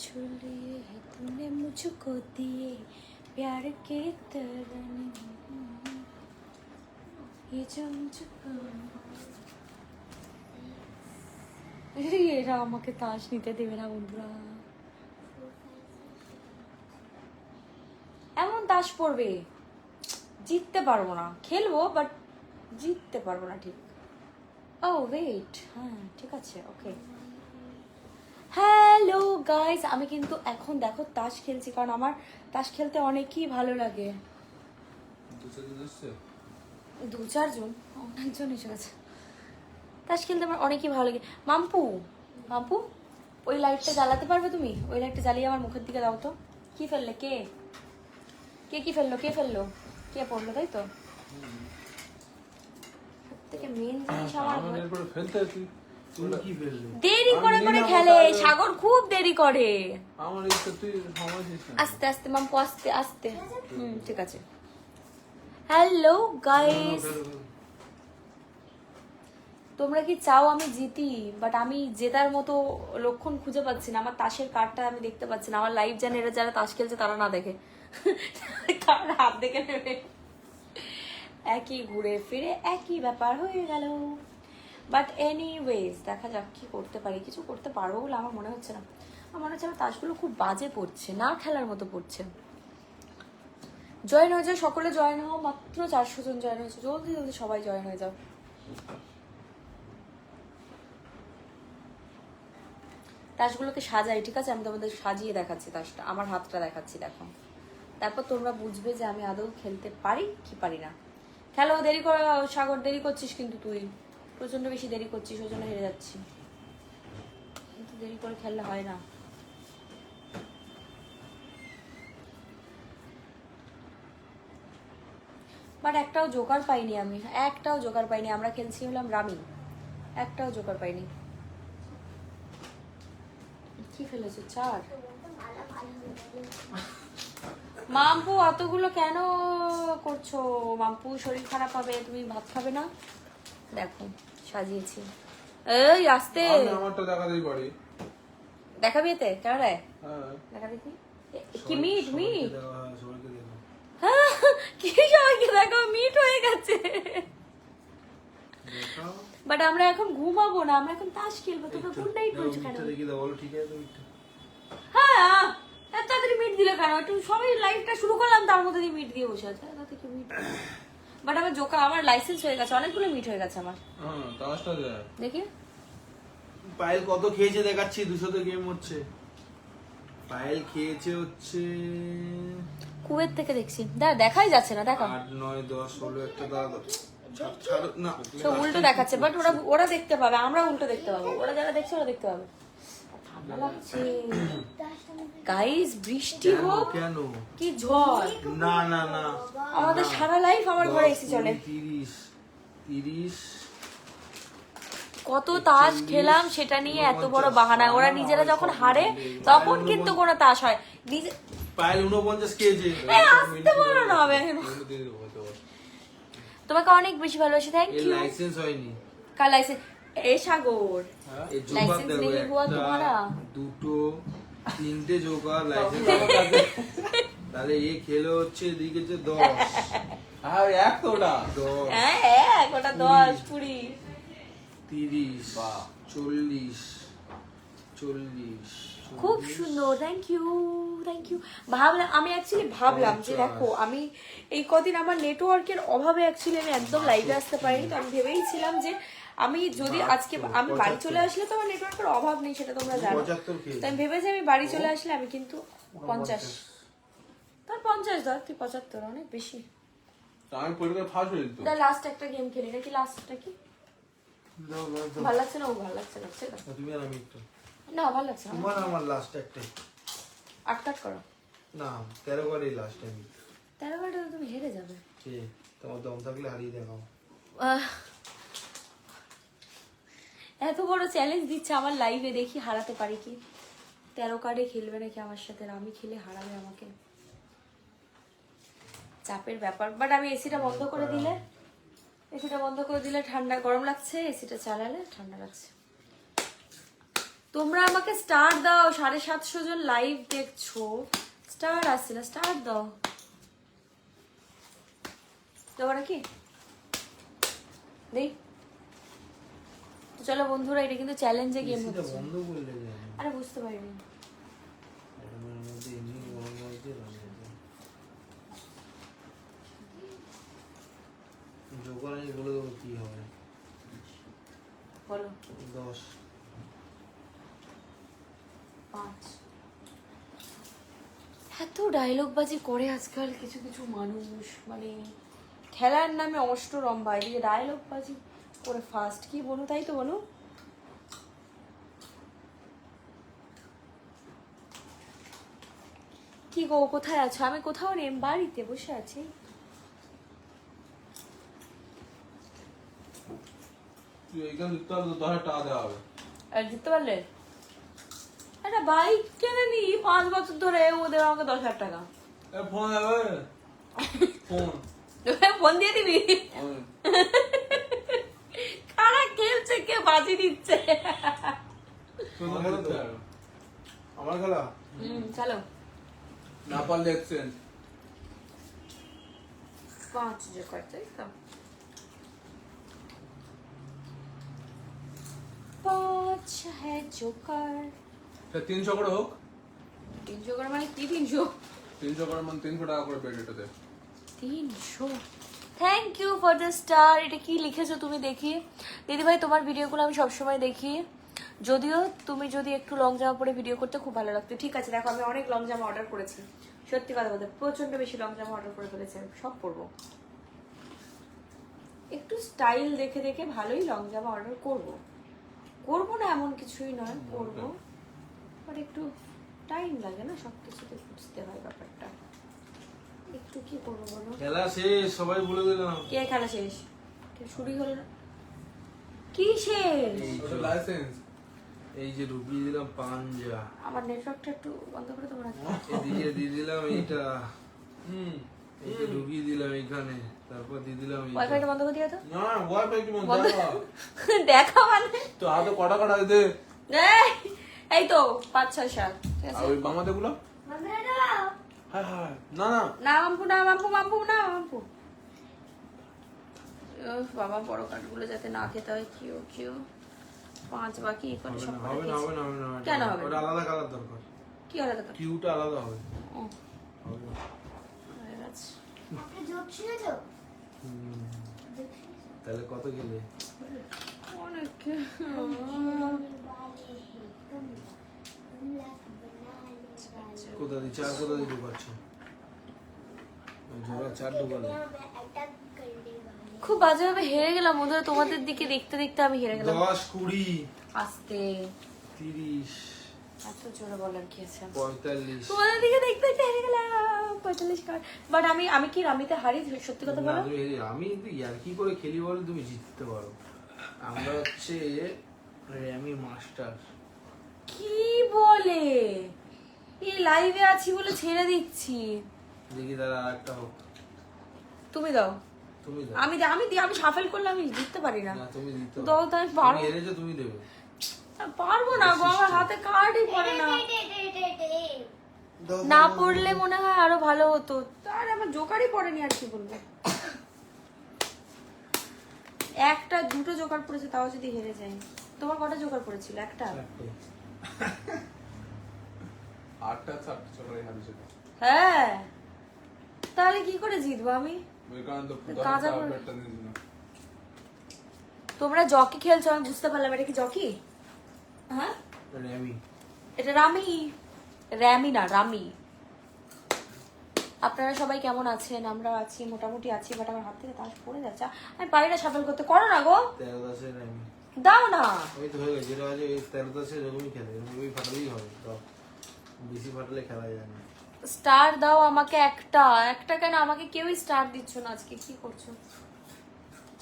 छुलिए तूने मुझको दिए प्यार के तरह ये जो मुझको এরা আমাকে তাস নিতে দেবে না বন্ধুরা। এমন তাস পড়বে জিততে পারবো না, খেলবো বাট জিততে পারবো না ঠিক। ও ওয়েট, হ্যাঁ ঠিক আছে, ওকে। হ্যালো গাইস, আমি কিন্তু এখন দেখো তাস খেলছি, কারণ আমার তাস খেলতে অনেকই ভালো লাগে। দু চারজন, অনেকজন এসে গেছে। তাস খেলতে আমার অনেকই ভালো লাগে। মাম্পু মাম্পু ওই লাইটটা জ্বালাতে পারবে তুমি? ওই লাইটটা জ্বালিয়ে আমার মুখের দিকে দাও তো। কি ফেললে? কে কে কি ফেললো? কে ফেললো? কে পড়লো? তাই তো সবথেকে মেন জিনিস আমার দেরি করে করে খেলে সাগর, খুব দেরি করে। আস্তে আস্তে মাম্পু, আস্তে আস্তে। ঠিক আছে। হ্যালো গাইস, তোমরা কি চাও আমি জিতি? বাট আমি জেতার মতো লক্ষণ খুঁজে পাচ্ছি না। আমার তাসের কার্ডটা আমি দেখতে পাচ্ছি না। আমার লাইভ জানে এরা যারা তাস খেলছে তারা না দেখে, কার হাত দেখে নেবে। একই ঘুরে ফিরে একই ব্যাপার হয়ে গেল। বাট এনিওয়েজ দেখা যাক কি করতে পারি। কিছু করতে পারবো বলে আমার মনে হচ্ছে না। আমার মনে হচ্ছে আমার তাসগুলো খুব বাজে পড়ছে, না খেলার মতো পড়ছে। জয়েন হয়ে যাও, সকলে জয়েন হও। মাত্র 400 জন জয়েন হয়েছে, জলদি জলদি সবাই জয়েন হয়ে যাও। তাসগুলোকে সাজাই, ঠিক আছে? আমি তোমাদের সাজিয়ে দেখাচ্ছি তাসটা, আমার হাতটা দেখাচ্ছি, দেখো। তারপর তোমরা বুঝবে যে আমি আদৌ খেলতে পারি কি পারি না। খেলো, দেরি করে। সাগর দেরি করছিস কিন্তু, তুই প্রচন্ড বেশি দেরি করছিস, ওই জন্য হেরে যাচ্ছি। কিন্তু দেরি করে খেললে হয় না। বাট একটাও জোকার পাইনি আমি, একটাও জোকার পাইনি। আমরা খেলছি হলাম রামি, একটাও জোকার পাইনি। কি ফেলেছো? 4। মাম্পু অতগুলো কেন করছো? মাম্পু শরীর খারাপ হবে, তুমি ভাত খাবে না। দেখো সাজিয়েছি। এই আস্তে, আমারটা দেখাতেই পারি। দেখাবি এতে? কেন রে? দেখা দেখি। কি মিট? মিট হ্যাঁ, কি সবাইকে দেখো, মিট হয়ে গেছে। বাট আমরা এখন ঘুমাবো না, আমরা এখন তাস খেলবো। তোমরা গুড নাইট বলছো কেন? হ্যাঁ, এত তাড়াতাড়ি মিট দিলে কেন? একটু সবাই লাইভটা শুরু করলাম, তার মধ্যে দিয়ে মিট দিয়ে বসে আছে। তাতে কি মিট? বাট আমার জোকা, আমার লাইসেন্স হয়ে গেছে, অনেকগুলো মিট হয়ে গেছে আমার। তাসটা দেখি পায়েল কত খেয়েছে দেখাচ্ছি। 200 তে গেম হচ্ছে। পায়েল খেয়েছে হচ্ছে কুয়েত থেকে দেখছি। দেখাই যাচ্ছে না, দেখা 8 9 10 16 একটা দাদা ছাড় না, সব উল্টো দেখাচ্ছে। বাট ওরা দেখতে পাবে, আমরা উল্টো দেখতে পাবো। ওরা যারা দেখছে ওরা দেখতে পাবে। ঠান্ডা লাগছে গাইস, বৃষ্টি হোক কেন কি ঝড়, না না না, আমাদের সারা লাইফ আমার ঘরে এসি চলে। 30 কত তাস খেলাম সেটা নিয়ে এত বড় বাহানা। ওরা নিজেরা যখন হারে তখন কিন্তু কোনো তাস হয়। পায়েল 49 খেয়েছে। আসতে বলো না হবে। তোমাকে অনেক বেশি ভালোবাসি, থ্যাংক ইউ। লাইসেন্স হয়নি কাল লাইসেন্স। এ সাগর এই জোকার লাইসেন্স দেবো, नहीं हुआ तुम्हारा। 2 3টে জোকার লাইসেন্স। তাহলে এ খেলে হচ্ছে এদিকে যে 10। আর একটা 10 হ্যাঁ, ওটা 10 20 30 40 40। খুব সুন্দর, থ্যাংক ইউ থ্যাংক ইউ। ভাবলাম আমি অ্যাকচুয়ালি ভাবলাম যে দেখো আমি এই কদিন আমার নেটওয়ার্কের অভাবে অ্যাকচুয়ালি আমি একদম লাইভে আসতে পারিনি। তো আমি ভেবেইছিলাম যে আমি যদি আজকে আমি বাড়ি চলে আসলে তো আমার নেটওয়ার্কের অভাব নেই, সেটা তোমরা জানো। তো আমি ভেবেছি আমি বাড়ি চলে আসলে আমি কিন্তু 50 তার 50 ধর, তুই 75, অনেক বেশি। আমি পরীক্ষা ফার্স্ট হয়ে যেত। লাস্ট একটা গেম খেলি নাকি? লাস্টটা কি ভালো লাগছে না? ও ভালো লাগছে না, ঠিক আছে তুমি আর আমি একটু না, ভালো লাগছে না। তোমার আমার লাস্ট একটাই 8 করো না, 13 বারই লাস্ট টাইম। 13 বারে তুমি হেরে যাবে। কে তোমার দম থাকলে হারিয়ে দেখাও। এত বড় চ্যালেঞ্জ দিচ্ছে আমার লাইভে, দেখি হারাতে পারি কি। 13 কার্ডে খেলবে নাকি আমার সাথে? আমি খেলে হারাবে আমাকে, চাপের ব্যাপার। বাট আমি এসিটা বন্ধ করে দিলে, ঠান্ডা, গরম লাগছে, এসিটা চালালে ঠান্ডা লাগছে। তোমরা আমাকে স্টার দাও, 750 জন লাইভ দেখছো, স্টার আসছে না, স্টার দাও। দেবো নাকি দেই? তো চলো বন্ধুরা, এটা কিন্তু চ্যালেঞ্জে গেম এসিটা হচ্ছে। বন্ধ করলে যায় না। আরে বুঝতে পারিনি। এটার মধ্যে এমনি গরম হয়েছে জোগাড় আমি বলে দেবো কি হবে। বলো। 10 5। এত ডায়লগ বাজি করে আজকাল কিছু কিছু মানুষ, মানে খেলার নামে অষ্টরম্ভা, এদিকে ডায়লগ বাজি করে ফার্স্ট। কি বলো, তাই তো বলো। কি গো, কোথায় আছো? আমি কোথাও নেই, বাড়িতে বসে আছি। তুই এইখানে জিততে পারলে তো 10,000 টাকা দেওয়া হবে। আর জিততে পারলে একটা বাইক কিনে নি 5 বছর ধরে, ওদের আমাকে 10,000 টাকা। ফোন যাবে ফোন ফোন দিয়ে দিবি? কারা খেলছে, কে বাজি দিচ্ছে? আমার খেলা চলো। না পারলে এক্সচেঞ্জ। 5 যে করতে তো 5 है जोकर। 300 করে হোক। 300 করে মানে কি 300? 300 করে মানে 300 টাকা করে পেড এটাতে। 300। Thank you for the star. এটা কি লিখেছো তুমি দেখি? দিদিভাই তোমার ভিডিওগুলো আমি সবসময় দেখি, যদিও তুমি যদি একটু লং জামা পরে ভিডিও করতে খুব ভালো লাগতো। ঠিক আছে, দেখো আমি অনেক লং জামা অর্ডার করেছি, সত্যি কথা বলতে প্রচন্ড বেশি লং জামা অর্ডার করে ফেলেছি, আমি সব পরবো। একটু স্টাইল দেখে দেখে ভালোই লং জামা অর্ডার করবো, করবো না এমন কিছুই নয়, করবো, বাট একটু টাইম লাগে না, সব কিছুতে বুঝতে হয় ব্যাপারটা। একটু কি করবো বলো? খেলা শেষ, সবাই বলে দিলাম। কে খেলা শেষ? শুরুই হলো না। কিসের? ওটা লাইসেন্স। এই যে ঢুকিয়ে দিলাম পাঞ্জা, আমার নেটওয়ার্কটা একটু বন্ধ করে তোমার এদিকে দিয়ে দিলাম এইটা, হুম এই যে ঢুকিয়ে দিলাম এইখানে, তারপর দিয়ে দিলাম এইটা। ওয়াইফাইটা বন্ধ করে দিয়ে তো। না ওয়াইফাই কি মন বন্ধ দেখা দেখা মানে তো হাতে কটা কটা দে। এই তো 5 6 7। ঠিক আর আছে, ওই বামাতে গুলো হ্যাঁ হ্যাঁ না না না মাম্পু না মাম্পু মাম্পু না মাম্পু। উফ, বাবা বড় কাঠগুলো যাতে না খেতে হয়। কিউ কিউ 5 বাকি করে সব করে হবে না, দিয়েছি। হবে না, হবে না, হবে না। কেন হবে না? ওটা আলাদা কালার দরকার, কি আলাদা কথা? কিউটা আলাদা হবে। ও, হবে না। হয়ে গেছে। হুম। তাহলে কত গেলে? অনেক। কোথা দিয়ে চার, কোথা দিয়ে ঢুকাচ্ছ? জোড়া চার ঢুকালে খুব বাজেভাবে হেরে গেলাম বন্ধুরা, তোমাদের দিকে দেখতে দেখতে আমি হেরে গেলাম। 10 20 আস্তে 30 এত জোরে বলার কি আছে? 45। তোমাদের দিকে দেখতে দেখতে হেরে গেলাম 45 কার্ড। বাট আমি কি রামিতে হারি? সত্যি কথা না, বলো। আমি কি করে খেলি বলে তুমি জিততে পারো। আমরা হচ্ছে র্যামি মাস্টার। কি বলে? এই লাইভে আছি বলে ছেড়ে দিচ্ছি। দেখি দাঁড়া, আরেকটা হোক। তুমি দাও। তুমি দাও। আমি সাফেল করলে আমি জিততে পারি না। না, তুমি দিতে দাও তো, আমি পারবো। তুমি হেরেছো, তুমি দেবে। পারবো না গো, আমার হাতে কার্ডই পড়ে না। না পড়লে মনে হয় আরো ভালো হতো, তার আমার জোকারই পড়েনি, আর কি বলবো। একটা দুটো জোকার পড়েছে, তাও যদি হেরে যাই। তোমার কটা জোকার পড়েছিল? একটা। 8টা 7টা করে হারিয়েছে। হ্যাঁ, তাহলে কি করে জিতবো আমি? ওই কারণে তো কাঁচা 10 করে- পেডটা দিয়ে দিলাম। তোমরা জকি খেলছো, আমি বুঝতে পারলাম। এটা কি জকি? হ্যাঁ, র্যামি। এটা রামি। র্যামি না, রামি। আপনারা সবাই কেমন আছেন? আমরা আছি, মোটামুটি আছি, বাট আমার হাত থেকে তাস পড়ে যাচ্ছে। আমি পারি না সাফল করতে, করো না গো, 13 10 র্যামি। দাও না। ওই তো হয়ে গেছে, যেটা আছে ওই 13 10 এরকমই খেলে, ওই ফাটালেই হবে। তো বেশি ফাটালে খেলা যায় না। স্টার দাও আমাকে একটা। একটা কেন? আমাকে কেউই স্টার দিচ্ছ না আজকে, কি করছো?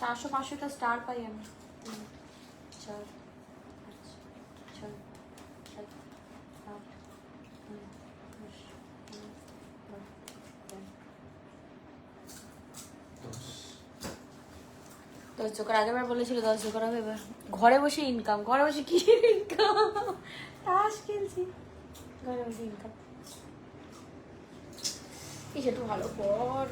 400 500টা স্টার পাই আমি। 3 4 5 6 7 8 9 10 10 জোকার আগেরবার বলেছিল 10 জোকার হবে, এবার ঘরে বসে ইনকাম, ঘরে বসে কি ইনকাম? তাস খেলছি, ঘরে বসে ইনকাম। এই সেটা ভালো পর।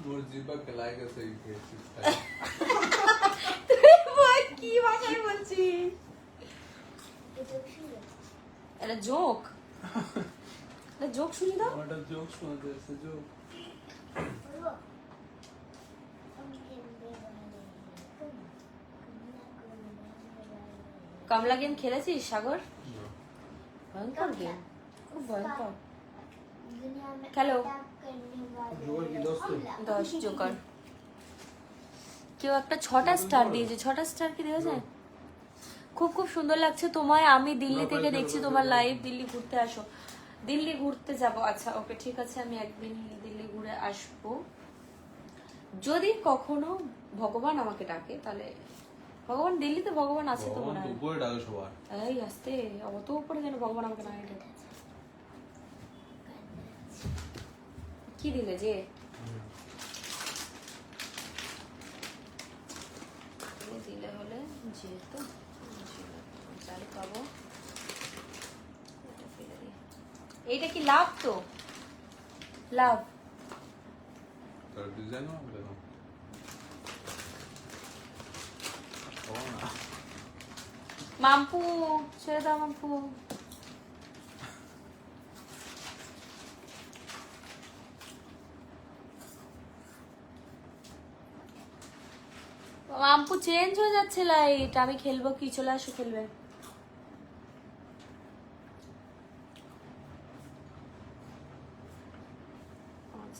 মোর জিবা গলায়গা সহি খেয়েছিস তুই কি ভাষায় বলছিস? এটা জোক, এটা জোক শুনি দাও। ওটা জোক শোনাতে এসে জোক। কামলা গেম খেলেছিস সাগর? ভয়ঙ্কর গেম, খুব ভয়ঙ্কর। খেলো। জোকার কি দোস্ত? 10 জোকার। কেউ একটা 6টা স্টার দিয়েছে, 6টা স্টার কি দিয়েছে? খুব খুব সুন্দর লাগছে তোমায়, আমি দিল্লি থেকে দেখছি তোমার লাইভ। দিল্লি ঘুরতে আসো। দিল্লি ঘুরতে যাব, আচ্ছা ওকে ঠিক আছে, আমি একদিন দিল্লি ঘুরে আসবো যদি কখনো ভগবান আমাকে ডাকে। তাহলে ভগবান, দিল্লিতে ভগবান আছে তো মনে হয়। উপরে ডাকে সবার। এই আস্তে, অত উপরে কেন ভগবান আমাকে না ডাকে? কি দিলে যে দিলে হলে যেহেতু চাল পাবো, এটা ফেলে দিই। এইটা কি লাভ? তো লাভ তার ডিজাইন হবে না। মাম্পু, ছেড়ে দাও মাম্পু। মাম্পু চেঞ্জ হয়ে যাচ্ছে লাইট। আমি খেলবো কি? চলে আসো খেলবে।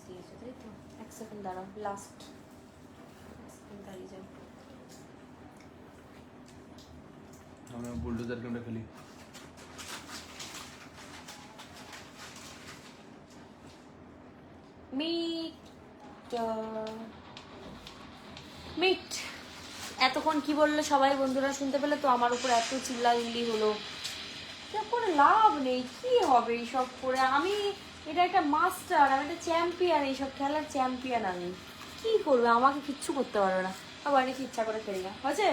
দিয়েছো তাই তো? 1 সেকেন্ড দাঁড়াও, লাস্ট দাঁড়িয়ে যাও। আমরা বুলডোজার গেমটা খেলি। মিট এতক্ষণ কি বললো সবাই বন্ধুরা শুনতে পেলে তো? আমার উপর এত চিল্লাচিল্লি হলো, এটা করে লাভ নেই। কি হবে এইসব করে? আমি এটা একটা মাস্টার, আমি একটা চ্যাম্পিয়ন, এইসব খেলার চ্যাম্পিয়ন। আমি কি করবে? আমাকে কিচ্ছু করতে পারবে না। আবার অনেক ইচ্ছা করে খেলি না। হয়েছে?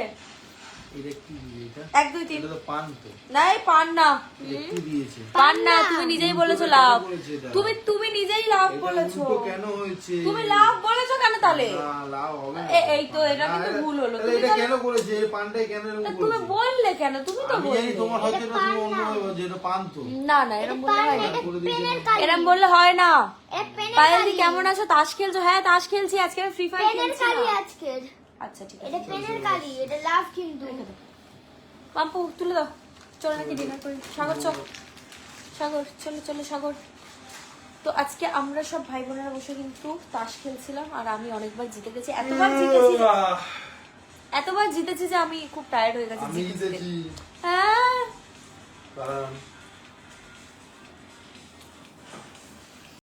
এটা কি দিয়ে এটা? 1 2 3। এটা তো পান তো। নাই পান না, এটা কি দিয়েছে? পান না। তুমি নিজেই বলেছো লাভ। বলেছে এটা। তুমি নিজেই লাভ এটা বলেছো। উল্টো কেন হয়েছে? তুমি লাভ বলেছো কেন তাহলে? না, লাভ হবে না। এই তো এটা কিন্তু না, ভুল হলো। তাহলে তুমি এটা তাহলে- কেন করেছে? এই পানটাই কেন এরকম তা করেছে? তুমি বললে কেন? তুমি তো আমি জানি বললে। তোমার হয়তো এটা তুমি অন্য ভাবে যে এটা পান তো। না না, এরকম বললে হয় না। করে দিয়েছে। এরকম বললে হয় না। পেনের পায়েলদি কালি। কেমন আছো? তাস খেলছো? হ্যাঁ তাস খেলছি, আজকে আমি ফ্রি ফায়ার পেনের খেলছি কালি না। আজকের। আচ্ছা ঠিক এটা আছে। পেনের কালি, এটা লাভ কিন্তু। মাম্পু তুলে দাও, চলো নাকি ডিনার করি। সাগর চল, সাগর চলো চলো সাগর। তো আজকে আমরা সব ভাই বোনেরা বসে কিন্তু তাস খেলছিলাম, আর আমি অনেকবার জিতে গেছি। এতবার জিতেছি যে আমি খুব টায়ার্ড হয়ে গেছি আমি জিতে জিতে। জিতেছি। হ্যাঁ